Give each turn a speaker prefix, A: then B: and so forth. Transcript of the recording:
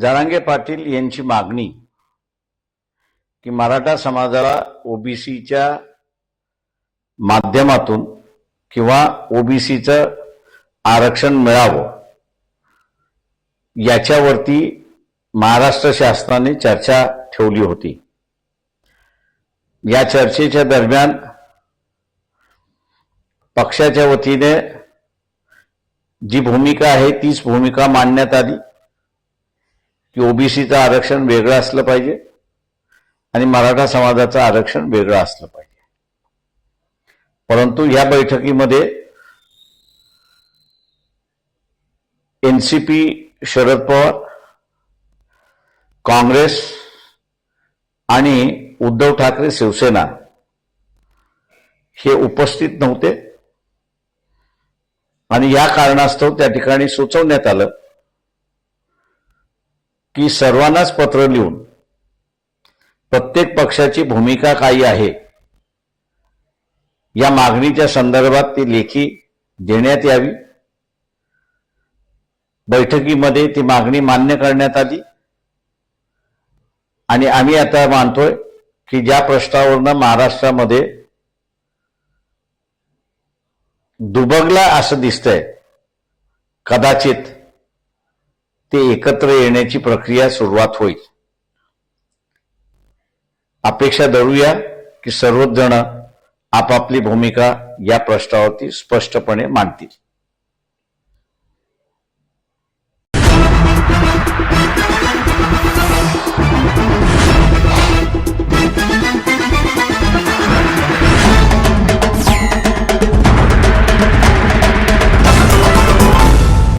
A: जरांगे पाटील यांची मागणी की मराठा समाजाला ओबीसीच्या माध्यमातून किंवा ओबीसीचं आरक्षण मिळावं याच्यावरती महाराष्ट्र शासनाने चर्चा ठेवली होती। या चर्चेच्या दरम्यान पक्षाच्या वतीने जी भूमिका आहे तीच भूमिका मांडण्यात आली की ओबीसीचं आरक्षण वेगळं असलं पाहिजे आणि मराठा समाजाचं आरक्षण वेगळं असलं पाहिजे। परंतु या बैठकीमध्ये एनसीपी, शरद पवार, काँग्रेस आणि उद्धव ठाकरे शिवसेना हे उपस्थित नव्हते आणि या कारणास्तव त्या ठिकाणी सुचवण्यात आलं की सर्वांनाच पत्र लिहून प्रत्येक पक्षाची भूमिका काय आहे या मागणीच्या संदर्भात ती लेखी देण्यात यावी। बैठकीमध्ये ती मागणी मान्य करण्यात आली आणि आम्ही आता मानतोय की ज्या प्रश्नावरनं महाराष्ट्रामध्ये दुबगला असं दिसतंय, कदाचित ते एकत्र येण्याची प्रक्रिया सुरुवात होईल। अपेक्षा धरूया की सर्वच जण आपापली भूमिका या प्रश्नावरती स्पष्टपणे मांडतील।